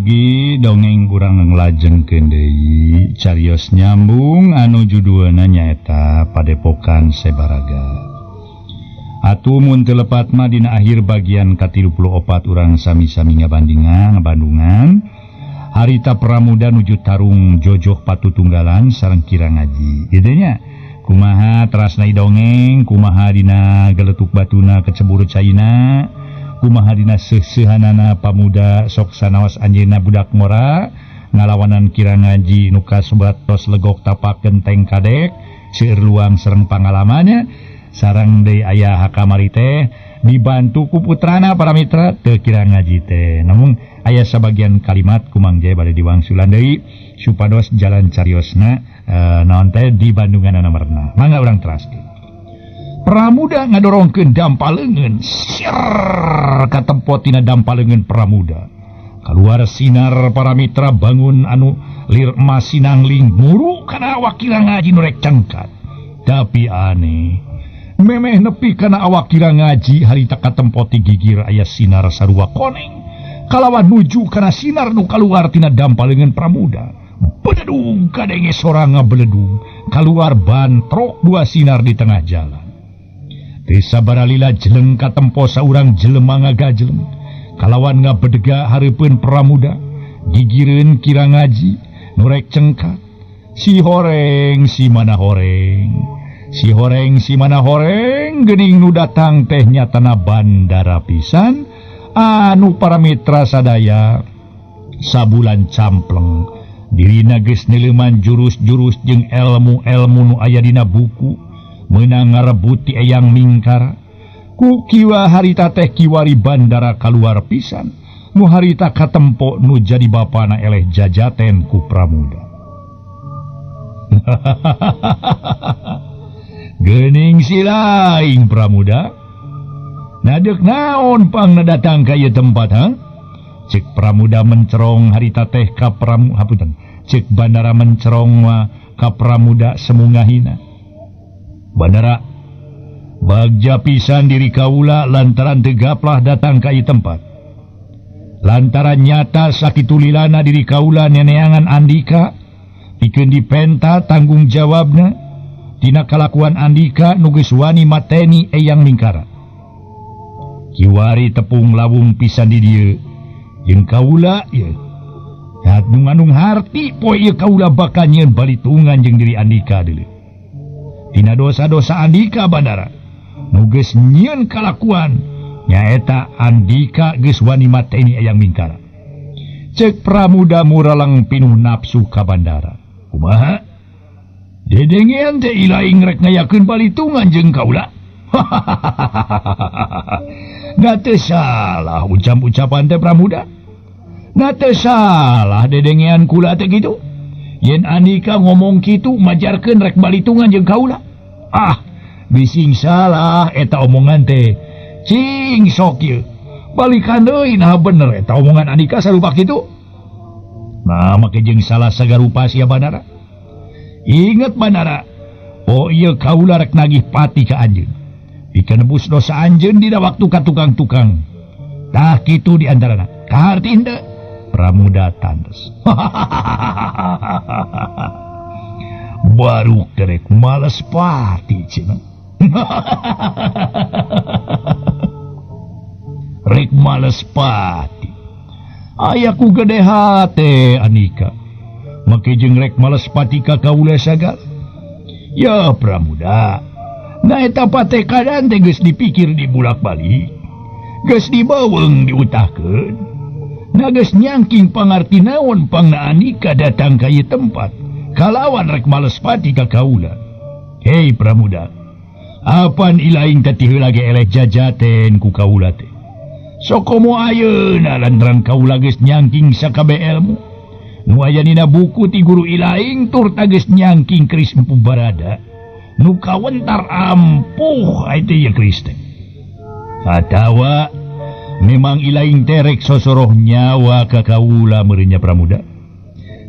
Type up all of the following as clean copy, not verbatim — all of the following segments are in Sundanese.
Amargi dongeng kurang ngelajeng Deui carios nyambung anu judulna nyaeta Padepokan Sebaraga. Atuh mun teu lepat mah dina akhir bagian ka-34 urang sami-sami ngabandingan ngabandungan harita pramuda nuju tarung jojoh patutunggalan sareng kirang ngaji. Kitu nya. Kumaha terasna dongeng, kumaha dina geletuk batuna keceburu caina, kumaha dina seusehanana pamuda sok sanaos anjeunna budak mora ngalawanan kirang ngaji nu kasebat tos legok tapak genteng kadek seueur luang sareng pangalamannya sareng deui aya hakamari teh dibantu ku putrana para mitra teu kirang ngaji teh. Namun aya sabagian kalimat kumangje bade diwangsulan deui supados jalan cariosna naon teh di Bandungan nomorna. Mangga urang teraskeun. Pramuda ngadorongkeun dampaleungeun syar katempo tina dampaleungeun pramuda. Kaluar sinar para mitra bangun anu lir emas sinangling muru kana awak kirang ngaji nu rek cangkat. Tapi aneh, memeh nepi kana awak kirang ngaji harita katempo ti gigir aya sinar sarua koneng. Kalawan nuju kana sinar nu kaluar tina dampaleungeun pramuda. Beledung kadenge soranga beledung kaluar bantrok dua sinar di tengah jalan. Teu sabaralila jeleng katempo saurang jelema ngagajeleng kalawan ngabedega hareupeun pramuda gigireun kirang ngaji nu rek cengkat. Si horeng si mana horeng, si horeng si mana horeng geuning nu datang teh nyatana bandara pisan anu para mitra sadaya sabulan campleng. Dirina geus neleuman jurus-jurus jeung elmu-elmu nu aya dina buku meunang ngarebuti eyang mingkara. Ku kiwa harita teh kiwari bandara kaluar pisan nu harita katempo nu jadi bapana eleh jajaten ku pramuda. Geuning si laing pramuda. Nadeuk naon pangna datang ka ieu tempat ha? Cek pramuda mencerong harita teh ka cek bandara mencerong ka pramuda semungahina. Bandara bagja pisan diri kaula lantaran tegaplah datang ka ieu tempat. Lantaran nyata sakitulilana diri kaula neneangan Andika pikeun dipenta tanggung jawabna tina kalakuan Andika nu geus wani mateni eyang mingkara. Kiwari tepung lawung pisan di dieu. Jeung kaula ya nganung harti poe ieu kaula bakal nyieun balitungan jeung diri Andika deuleu. Tina dosa-dosa Andika bandara nu geus nyieun kalakuan nyaeta Andika geus wani mateni eyang mingkara. Cek pramuda muralang pinuh nafsu ka bandara. Kumaha? Dedengean teh ilaing rek ngayakeun balitungan jeung kaula. Da teu salah ucapan teh pramuda. Da teu salah dedengean kula teh kitu. Yen Andika ngomong kitu majarkeun rek balitungan jeung kaula. Ah, bising salah eta omongan teh. Cing sok ieu. Balikan deui nah bener eta omongan Andika sarupa kitu. Nah, make jeung salah sagarupa sia bandara. Inget bandara. Oh ieu kaula rek nagih pati ka anjeun. Pikeun nebus dosa anjeun dina waktu ka tukang-tukang. Tah kitu di antarana. Kaharti henteu? Pramuda tandes. Baru kerek males pati cenah. Rek males pati. Ayaku gede hate Andika. Make jeung rek males pati ka kaula sagal. Ya pramuda. Nah eta patekadan teh geus dipikir dibulak-balik. Geus dibaweung diutahkeun. Na geus nyangking pangarti naon pangna Andika datang ka ieu tempat kalawan rek males pati ka kaula. Hei pramuda, apan ilaing teh heula ge eleh jajaten ku kaula teh. Sok komo ayeuna lantaran kaula geus nyangking sakabeh ilmu nu aya dina buku ti guru ilaing tur ta geus nyangking keris empu barada nu kawentar ampuh aya teh keris teh. Atawa memang ilaing terek sosoroh nyawa ka kaula meureunnya pramuda.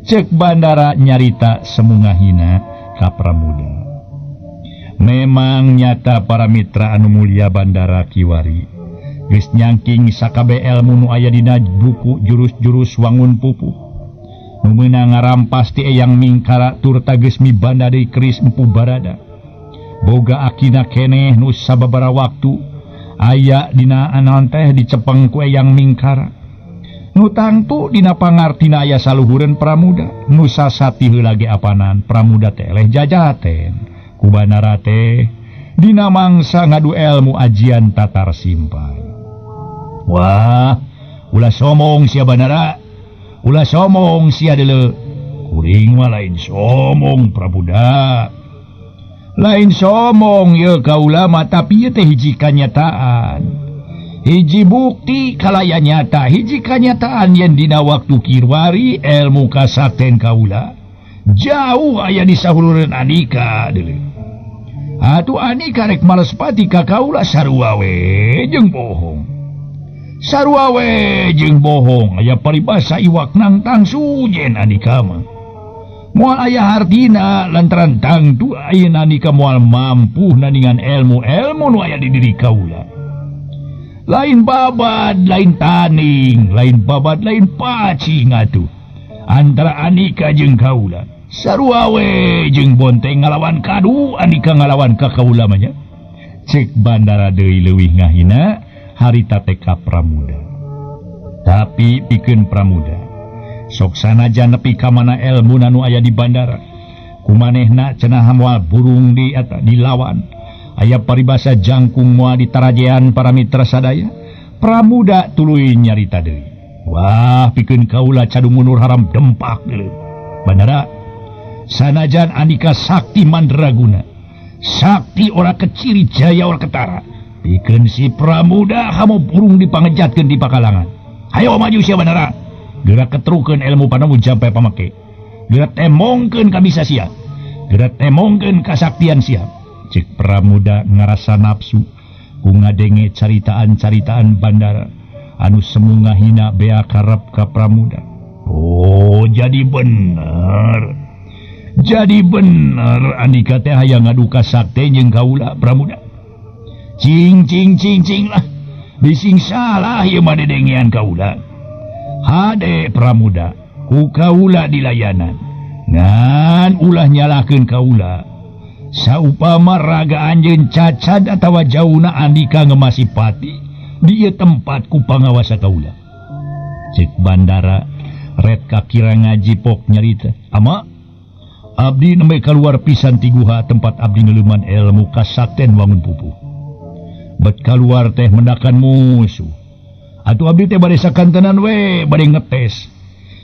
Cek bandara nyarita semungahina ka pramuda. Memang nyata para mitra anu mulia bandara kiwari geus nyangking sakabe elmu nu aya dina buku jurus-jurus wangun pupuh. Nu meunang ngarampas ti Eyang Mingkara tur tageus mibanda deui keris Empu Barada. Boga akina keneh nu sababaraha waktu aya dina anaon teh dicepeng ku Eyang Mingkara. Nu tangtu dina pangartina aya saluhureun pramuda nu sasati heula ge apanan pramuda teh eleh jajaten ku Banara teh dina mangsa ngadu elmu ajian tatar simpai. Wah, ulah somong sia Banara, ulah somong sia deuleu. Kuring mah lain somong pramuda. Lain somong ye kaula mah tapi ieu teh hiji kanyataan. Hiji bukti kalaya nyata, hiji kanyataan yen dina waktu kirwari elmu kasakten kaula jauh aya di saulureun Andika deuleu. Atuh Andika rek males pati ka kaula sarua we jeung bohong. Sarua we jeung bohong aya paribasa iwak nang tangsu jen Andika mah. Moal aya hartina lantaran tangtu ayeuna Andika moal mampu nandingan elmu-elmu nu aya di diri kaula. Lain babad, lain taning, lain babad, lain pacing atuh. Antara Andika jeung kaula. Sarua we jeung bonteng ngalawan kadu, Andika ngalawan ka kaula mah nya. Cek Bandara deui leuwih ngahina harita teh ka pramuda. Tapi pikeun pramuda, sok sanajan nepi ka mana elmu nu aya di bandara. Kumanehna cenah moal burung dilawan. Aya paribasa jangkung moal ditarajean para mitra sadaya. Pramuda tuluy nyarita deui. Wah, pikeun kaula cadu munur haram dempak deuleu. Bandara, sanajan Andika sakti mandraguna, sakti ora keciri jaya ora ketara, pikeun si pramuda hamo burung dipangejatkeun di pakalangan. Hayo maju sia Bandara. Gerak ketrukeun ilmu panamu jampe pamake. Gerak temongkeun kabisa sia. Gerak temongkeun kasaktian sia. Cek pramuda ngarasa nafsu ku ngadenge caritaan-caritaan Bandara anu semu ngahina bea karep ka pramuda. Oh, jadi bener Andika teh hayang ngadu kasakti jeung kaula pramuda. Cing lah bising salah ieu mah dedengian kaula. Hade pramuda ku kaula dilayanan ngan ulah nyalahkeun kaula. Saupama raga anjeun cacad atawa jauna Andika ngemasipati di ieu tempat ku pangawasa kaula. Cek Bandara red kakira ngaji pok nyarita. Ama, abdi nembe kaluar pisan ti guha tempat abdi ngeleuman ilmu kasakten wangun pupuh. Bet kaluar teh mendakan musuh. Atuh abdi teh bade sakantenan we, bade ngetes.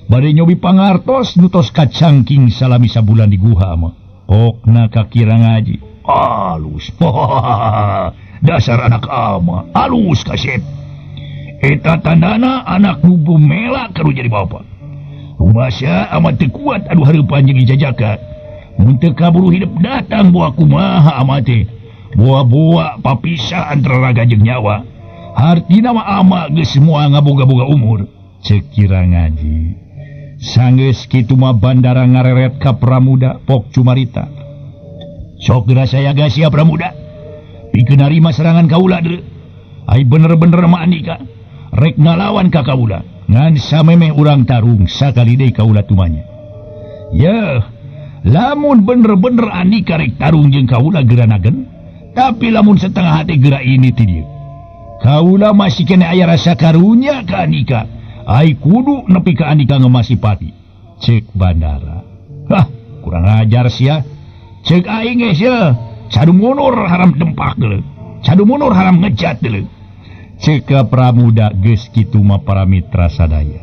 Bade nyobi pangartos nutos kacangking salami sabulan di guha mah. Pokna kakira ngaji alus. Dasar anak ama alus kasep. Eta tandana anak nubu mela karu jadi bapak. Rumasa amat teu kuat aduh hareupan jeung ijajakan. Mun teu kaburu hidup datang buah kumaha amat teh. Buah-buah papisah antara raga jeung nyawa. Hartina mah ama geus moal ngaboga-boga umur. Cek kira ngaji. Sanggeus kitu mah Bandara ngareret ka pramuda pok cumarita. Sok geura saya sia pramuda. Pikeun narima serangan kaula deuleu. Ai bener-bener mah Andika rek ngalawan ka kaula. Ngan samemeh urang tarung sakali deui kaula tumanya. Yeuh, lamun bener-bener Andika rek tarung jeung kaula geuranagen, tapi lamun setengah hati geura ini ti dieu. Kaula masih kena aya rasa karunya ka Andika. Ai kudu nepi ka Andika ngemasipati. Cek Bandara. Hah, kurang ajar sia. Cek aing geus ya. Cadu munur haram dempak deuleu. Cadu munur haram ngejat deuleu. Cek ka pramuda geus kitu mah para mitra sadaya.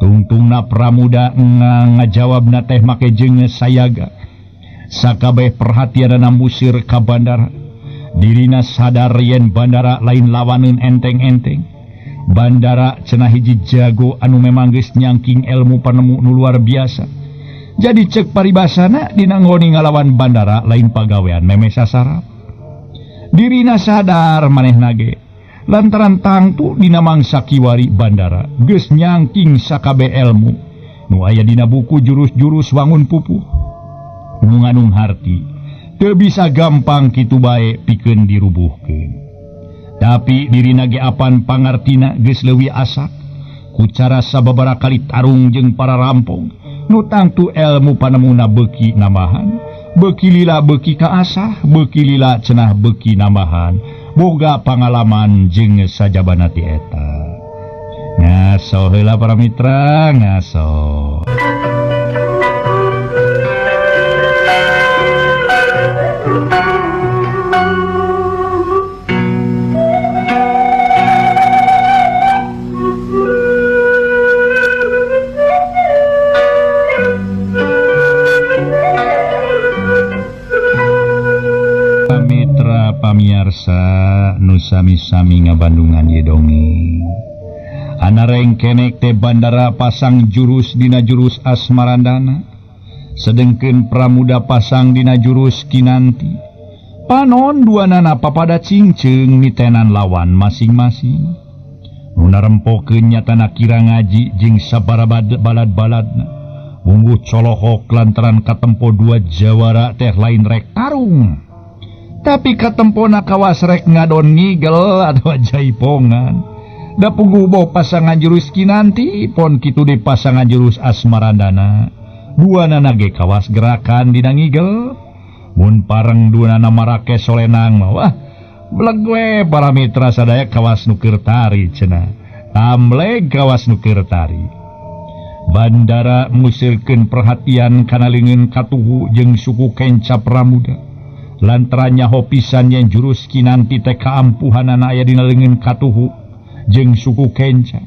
Tungtungna pramuda ngajawabna teh make jeung sayaga. Sakabeh perhatianna musir ka Bandara. Dirina sadar yen Bandara lain lawaneun enteng-enteng. Bandara cenah hiji jago anu memang geus nyangking ilmu panemu nu luar biasa. Jadi cek paribasana dina ngoni ngalawan Bandara lain pagawean meme sasarap. Dirina sadar manehna ge lantaran tangtu dina mangsa kiwari Bandara geus nyangking sakabe ilmu nu aya dina buku jurus-jurus wangun pupuh. Nu nganung harti teu bisa gampang kitu bae pikeun dirubuhkeun. tapi diri nageapan pangartina geus leuwih asak ku cara sababaraha kali tarung jeung para rampong nu tangtu elmu panemuna beuki namahan beuki lila beuki kaasah beuki lila cenah beuki namahan boga pangalaman jeung sajabana ti eta ngaso heula para mitra ngaso. Pamiarsa nu sami-sami ngabandungan ye dongeng ana rengkenek teh bandara pasang jurus dina jurus Asmarandana sedengkeun Pramuda pasang dina jurus Kinanti panon duanana papada cingceung mitenan lawan masing-masing nu narempokeun nyatana kira ngaji jeung sabara balad-baladna mungguh colohok lantaran katempo dua jawara teh lain rek tarung tapi katempona kawas rek ngadon ngigel atau jaipongan da pungguh pasangan jurus Kinanti pon kitu di pasangan jurus Asmarandana duanana ge kawas gerakan dina ngigel mun pareng duanana marake solenang wah beleg we para mitra sadaya kawas nu keur tari cenah tamleg kawas nu keur tari bandara musirkeun perhatian kana leungeun katuhu jeung suku Kenca Pramuda lantarannya hopisan yang jurus Kinanti teh kaampuhanana aya dina leungeun katuhu jeung suku Kenca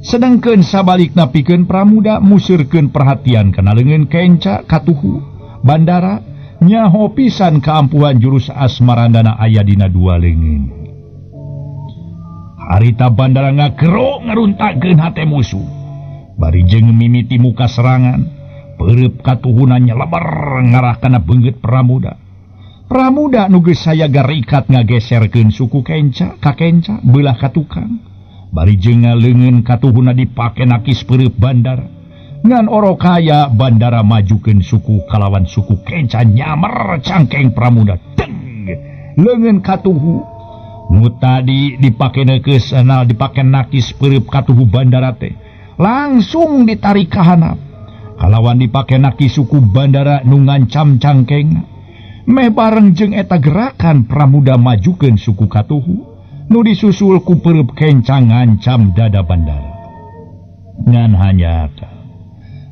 sedangkeun sabalikna pikeun Pramuda musirkeun perhatian kana leungeun Kenca katuhu bandara nya hopisan kaampuhan jurus Asmarandana aya dina dua leungeun harita bandara ngagero ngaruntakeun hate musuh bari jeung mimiti muka serangan pereup katuhunanya lebar ngarah kana beungeut Pramuda nu geus sayaga rikat ngageserkeun suku Kenca ka Kenca beulah katukang bari jeung leungeun katuhuna dipake nakis pereup bandara ngan orokaya bandara majukeun suku kalawan suku Kenca nyamer cangkeng Pramuda teng leungeun katuhu nu tadi dipake neukes anal dipake nakis pereup katuhu bandara teh langsung ditarik ka handap kalawan dipake naki suku bandara nu ngancam cangkeng meh bareng jeung eta gerakan Pramuda majukeun suku katuhu nu disusul ku pereup Kenca ngancam dada bandara ngan hanyata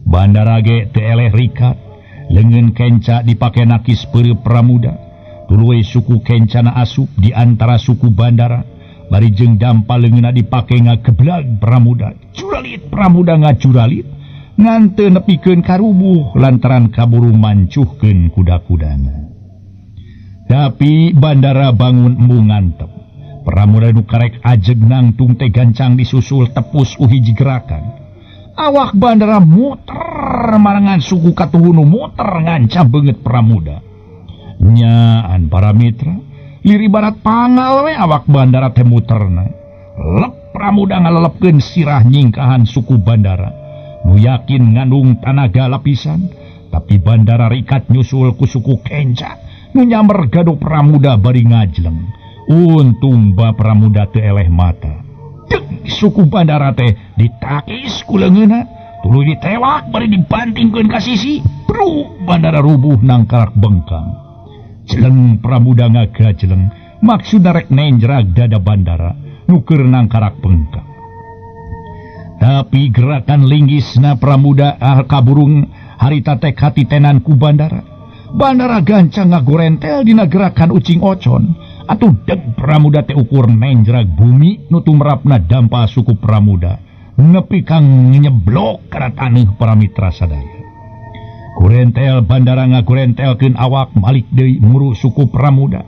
bandara ge teu eleh rikat leungeun Kenca dipake nakis pereup Pramuda tuluy suku Kencana asup di antara suku bandara bari jeung dampal leungeunna dipake ngageblag Pramuda curalit Pramuda ngacuralit ngan teu nepikeun karubuh lantaran kaburu mancuhkeun kuda-kudana tapi bandara bangun embung ngantep Pramuda nu karek ajeg nangtung teh gancang disusul tepus uhiji gerakan awak bandara muter marangan suku katuhu nu muter ngancam beungeut Pramuda nyaan para mitra liri barat pangal we awak bandara teh muterna lep Pramuda ngalelepkeun sirah nyingkahan suku bandara nu yakin ngandung tanaga lapisan tapi bandara rikat nyusul ku suku Kenca nu nyamer gaduh Pramuda bari ngajleng untung ba Pramuda teu eleh mata suku bandara teh ditakis ku leungeunna tuluy ditewak bari dibantingkeun ka sisi bru bandara rubuh nangkarak bengkang jeleng Pramuda ngagajleng maksudna rek nenjrag dada bandara nu keur nangkarak bengkang tapi gerakan linggisna Pramuda kaburung harita teh katitenan ku bandara gancang ngagorentel dina gerakan ucing ocon atuh deg Pramuda teh ukur nenjrag bumi nu tumrapna dampal suku Pramuda nepi kang nyeblok kana taneuh para mitra sadaya gorentel bandara ngagorentelkeun awak malik deui muru suku Pramuda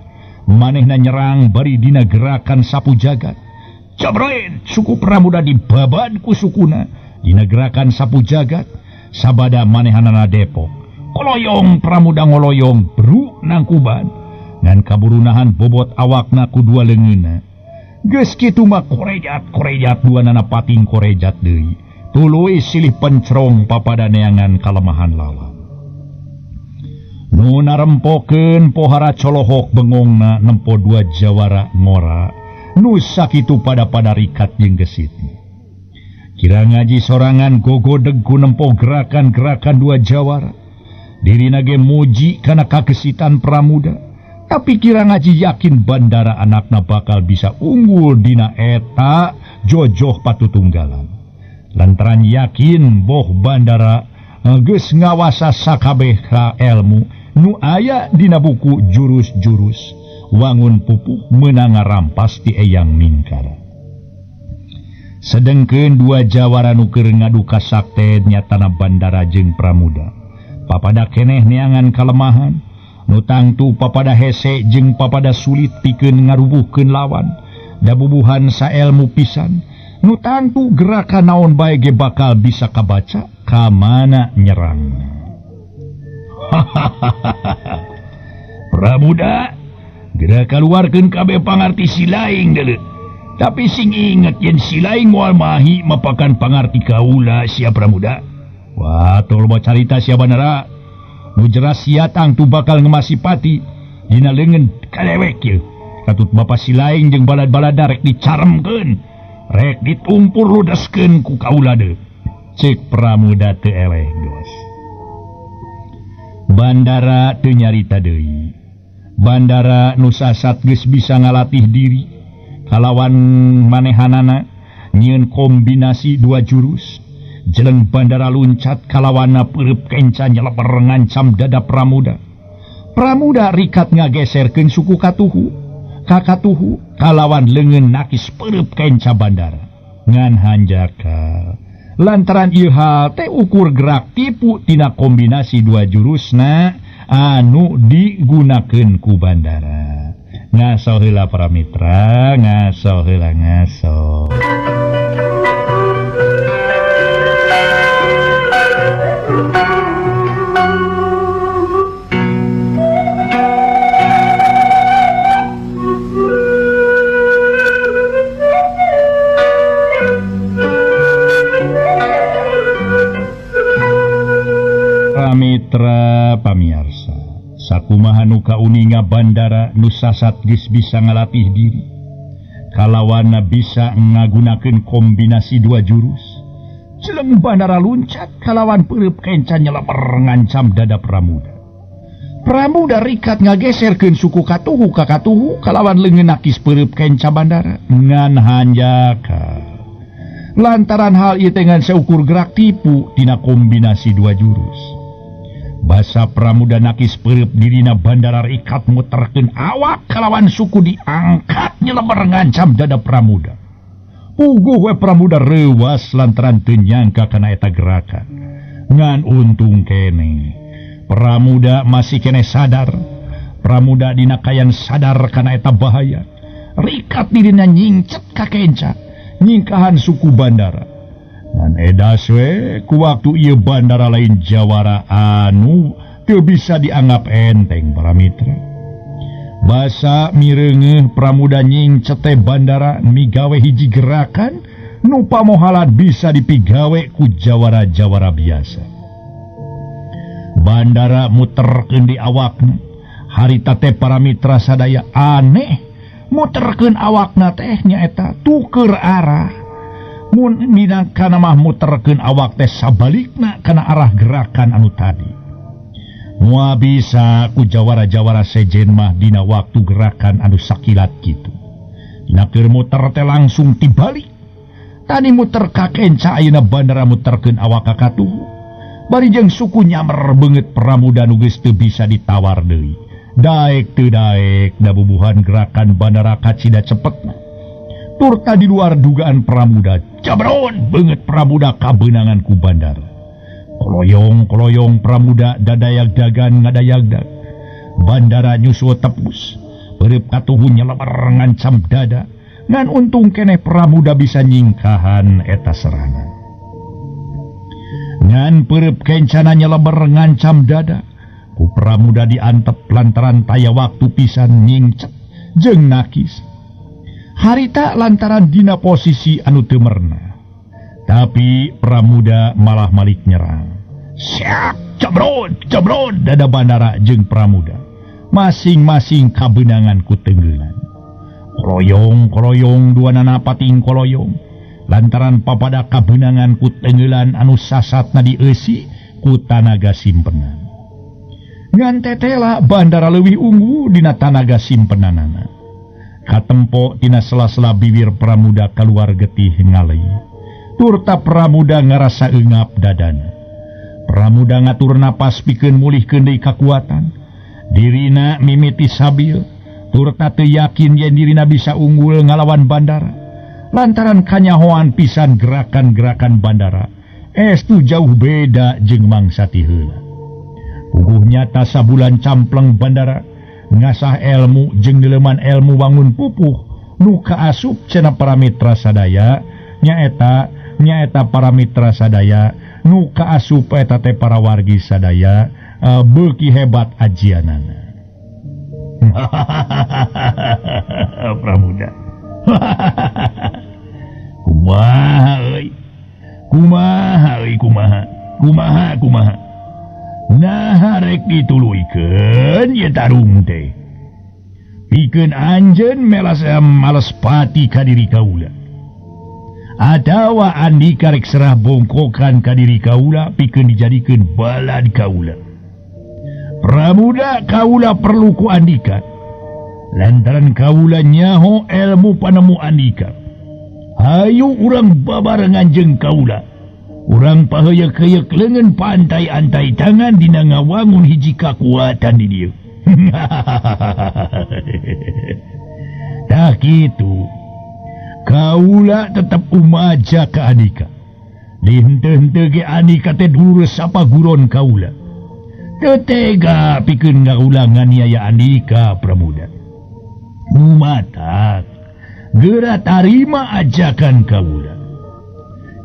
manehna nyerang bari dina gerakan sapu jagat jabroin suku Pramuda dibaban ku sukuna dina gerakan sapu jagat sabada manehanana depok koloyong Pramuda ngoloyong bru nangkuban ngan kaburunahan bobot awakna ku dua leungeunna geus kitu mah korejat duanana pating korejat deui tuluy silih pencrong papada neangan kalemahan lawan narempokeun pohara colohok bengongna nempo 2 jawara ngora nu sakitu pada rikat jeung gesit. Kira ngaji sorangan gogodeg ku nempo gerakan-gerakan 2 jawara. Dirina ge muji kana kagesitan Pramuda. Tapi kira ngaji yakin Bandara anakna bakal bisa unggul dina eta jojoh patutunggalan. Lantaran yakin boh Bandara geus ngawasa sakabeh ilmu nu aya dina buku jurus-jurus. Wangun pupuh menang ngarampas ti Eyang Mingkara. Sedengkeun 2 jawara nu keur ngadu kasakti nyatana Bandara jeung Pramuda. Papada keneh neangan kalemahan, nu tangtu papada hese jeung papada sulit pikeun ngarubuhkeun lawan. Da bubuhan saelmu pisan, nu tangtu gerakan naon bae ge bakal bisa kabaca ka mana nyerangna. Pramuda geura kaluarkeun kabeh pangarti silaing deuleu. Tapi sing inget yen silaing moal mahi mapakan pangarti kaula sia Pramuda. Wah, tol bae carita sia Bandara. Nu jelas sia tangtu bakal ngemasipati dina leungeun kalewek ieu. Katut bapa silaing jeung balad-balada rek dicaremkeun, rek ditumpur ludeskeun ku kaula deui. Cek Pramuda teu eleh geus. Bandara teu nyarita deui. Bandara nu sasat geus bisa ngalatih diri kalawan manehanana nyieun kombinasi 2 jurus. Jeleng Bandara luncat kalawana peureub kenca nyeleper ngancam dada Pramuda. Pramuda rikat ngageserkeun suku katuhu kalawan leungeun nakis peureub kenca Bandara. Ngan hanjaka lantaran ieu hal teh ukur gerak tipu tina kombinasi 2 jurusna anu digunakeun ku Bandara. Ngaso heula para mitra, ngaso heula ngaso. Mitra pamiarsa, sakumaha nu kauninga Bandara nu sasat geus bisa ngalatih diri kalawana bisa ngagunakeun kombinasi 2 jurus. Jeleng Bandara luncat kalawan peureub kenca nyeleper ngancam dada Pramuda. Pramuda rikat ngageserkeun suku katuhu ka katuhu kalawan leungeun nakis peureub kenca Bandara. Ngan hanjaka lantaran hal ieu teh ngan seukur gerak tipu tina kombinasi 2 jurus. Basa Pramuda nakis peureub dirina Bandara rikat muterkeun awak kalawan suku diangkat nyeleber ngancam dada Pramuda. Puguh we Pramuda reuwas lantaran teu nyangka kana eta gerakan. Ngan untung kene Pramuda masih kene sadar. Pramuda dina kayan sadar kana eta bahaya. Rikat dirina nyingcet ka kenca nyingkahan suku Bandara. Dan edas we ku waktu ieu Bandara lain jawara anu teu bisa dianggap enteng para mitra. Basa mireungeuh Pramuda nyingcet Bandara migawe hiji gerakan nu pamohalan bisa dipigawe ku jawara-jawara biasa. Bandara muterkeun di awakna. Harita teh para mitra sadaya aneh muterkeun awakna teh nyaeta tuker arah. Mun dina kana mah muterkeun awak teh sabalikna kana arah gerakan anu tadi. Moal bisa ku jawara-jawara sejen mah dina waktu gerakan anu sakilat kitu. Dina keur muter teh langsung tibalik. Tadi muter ka kenca ayeuna Bandara muterkeun awak ka katuhu. Bari jeung suku nyamer beungeut Pramuda nu geus teu bisa ditawar deui. Daek teu daek da bubuhan gerakan Bandara kacida cepetna. Turta di luar dugaan Pramuda, cabron banget Pramuda kabenangan ku Bandara. Koloyong Pramuda dadayak dagan ngadayagdag. Bandara nyusul tepus, peureub katuhu nyeleber ngancam dada. Ngan untung keneh Pramuda bisa nyingkahan eta serangan. Ngan peureub kencana nyeleber ngancam dada, ku Pramuda diantep lantaran taya waktu pisan nyingcet jeung nakis. Harita lantaran dina posisi anu teu merna. Tapi Pramuda malah malik nyerang. Siap, cebrot dada Bandara jeung Pramuda. Masing-masing kabenangan ku tenggelan. Kroyong duanana pating koloyong. Lantaran papada kabenangan ku tenggelan anu sasatna dieusi ku tanaga simpenan. Ngan tetela Bandara leuwih unggul dina tanaga simpenanana. Katempo tina sela-sela bibir Pramuda kaluar getih ngalih. Turta Pramuda ngarasa eungap dadana. Pramuda ngatur napas pikeun mulihkeun deui kakuatan. Dirina mimiti sabil, turta teu yakin yen dirina bisa unggul ngalawan Bandara. Lantaran kanyahoan pisan gerakan-gerakan Bandara, estu jauh beda jeung mangsa ti heula. Puguh nyata sabulan campleng Bandara, ngasah ilmu jeung deleuman ilmu wangun pupuh, nu kaasup cenah para mitra sadaya, nyaeta para mitra sadaya, nu kaasup eta teh para wargi sadaya, beuki hebat ajianana. Pramuda. Kumaha. Nah rek dituluykeun ye tarung teh. Pikeun anjeun males pati ka diri kaula. Atawa Andika rek serah bongkokan ka diri kaula pikeun dijadikeun balad kaula. Pramuda kaula perlu ku Andika. Lantaran kaula nyaho ilmu panemu Andika. Hayu urang babarengan jeung kaula. Urang paheuyek-heuyek leungeun pantai-antai tangan dina ngawangun hiji kakuatan di dieu. Tah kitu. Kaula tetep umaja ka Andika. Di henteu-henteu ge Andika teh dulur sapaguron kaula. Teu tega pikeun kaula nganiaya Andika Pramuda. Mumatak geura tarima ajakan kaula.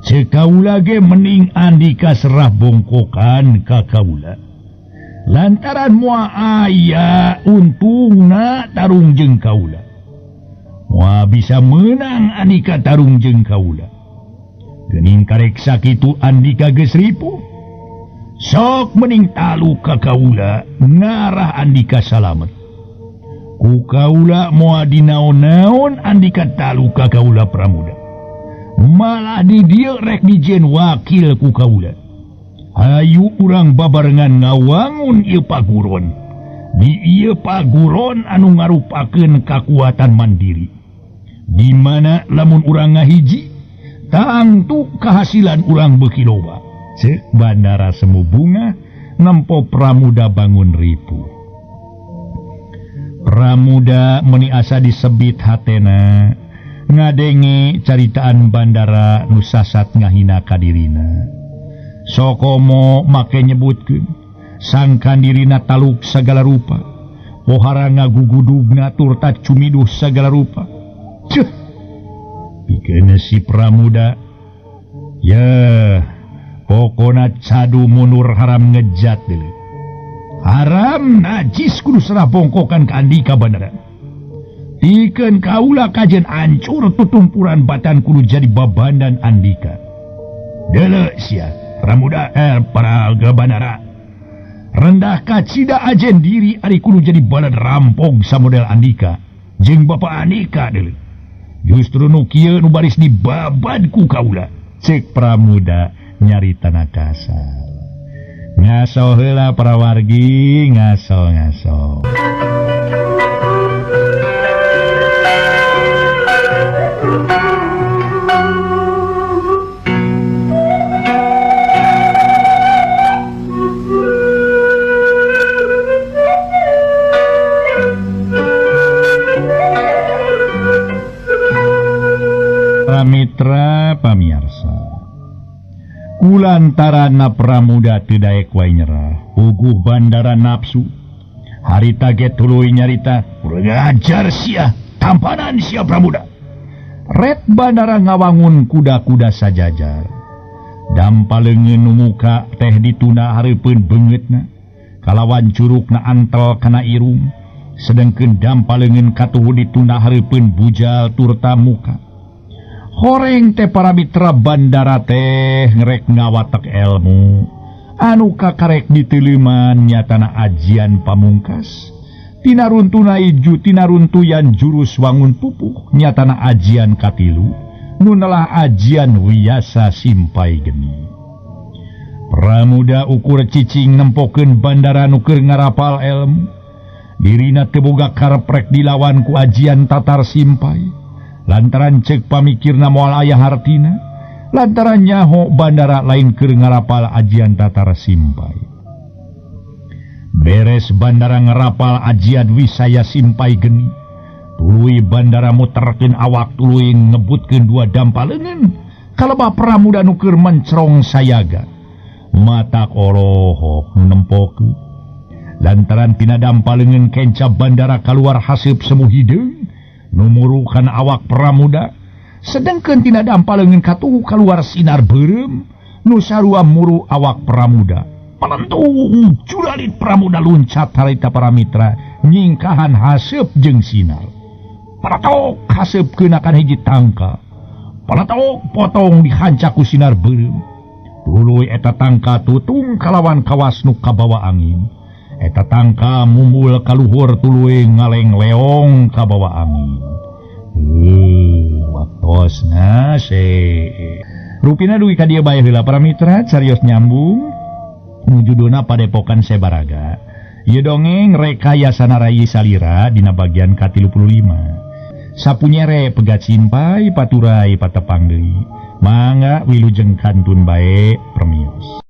Ceuk kaula ge mending Andika serah bongkokan ka kaula. Lantaran moal aya untungna tarung jeung kaula. Moal bisa menang Andika tarung jeung kaula. Geuning karek sakitu Andika geus ripuh. Sok mending talu ka kaula ngarah Andika salamet. Ku kaula moal dinaon-naon Andika talu ka kaula Pramuda. Malah di dieu rek dijieun wakil ku kaula. Hayu urang babarengan ngawangun ieu paguron. Di ieu paguron anu ngarupakeun kakuatan mandiri. Di mana lamun urang ngahiji, tangtu kahasilan urang beuki loba. Ceuk Bandara Semu Bunga nempo Pramuda bangun ripuh. Pramuda meuni asa disebit hatena ngadenge caritaan Bandara nu sasat ngahina ka dirina. Sokomo make nyebutkeun sangkan dirina taluk sagala rupa, pohara ngagugudugna turta cumiduh sagala rupa. Ceuh, pikeun si Pramuda, ya pokona cadu mundur haram ngejat deuleu. Haram najis kudu serah bongkokan ka Andika Bandara. Pikeun kaula kajen ancur tutumpuran batan kudu jadi babandan Andika. Deuleu sia Pramuda para Bandara. Rendah kacida ajen diri ari kudu jadi balad rampog samodel Andika jeung Bapak Andika deuleu. Justru nu kieu nu baris dibabad ku kaula. Ceuk Pramuda nyaritana kasar. Ngaso heula para wargi, ngaso. Mitra pamirsa, kulantarana Pramuda teu daek wae nyerah, puguh Bandara nafsu. Harita ge tuluy nyarita, urang ajar sia, tampanan sia Pramuda. Ret Bandara ngawangun kuda-kuda sajajar. Dampaleungeun nu muka teh dituna hareupeun beungeutna, kalawan curugna antel kana irung, sedengkeun dampaleungeun katuhu dituna hareupeun bujal turta muka. Horeng teh para mitra Bandara teh ngerek ngawatek ilmu anu kakarek diteleman nyatana ajian pamungkas tina runtunai tina runtuyan jurus wangun pupuh nyatana ajian katilu nunalah ajian wiyasa simpai geni. Pramuda ukur cicing nempokeun bandara nu keur ngarapal ilmu dirina teu boga kareprek dilawan ku ajian tatar simpai lantaran cek pamikirna moal aya hartina lantaran nyaho bandara lain keur ngarapal ajian tatar simpai. Beres bandara ngarapal ajian wisaya simpai geni tuluy bandara muterkeun awak tuluy ngebutkeun dua dampaleungeun kalebah pramuda nu keur mencrong sayaga mata orohok nempokeun lantaran tina dampaleungeun kenca bandara kaluar haseup semu hideung numurukan awak pramuda sedengkeun tina dampaleungeun katuhu kaluar sinar beureum nu sarua muru awak pramuda palentung juralit pramuda luncat harita para mitra nyingkahan haseup jeung sinar palatok haseupkeun akan hiji tangka palatok potong dihancak ku sinar beureum tuluy eta tangka tutung kalawan kawas nu kabawa angin eta tangka mumbul kaluhur tuluy ngaleng leong kabawa angin. Waktosna se rupina duwi ka dieu bae heula para mitra carios nyambung nu judulna Padepokan Sebaraga. Ieu dongeng rekayasa Rayi Salira dina bagian ka-35. Sapunyere pegat simpai paturai patepang deui. Mangga wilujeng kantun bae permios.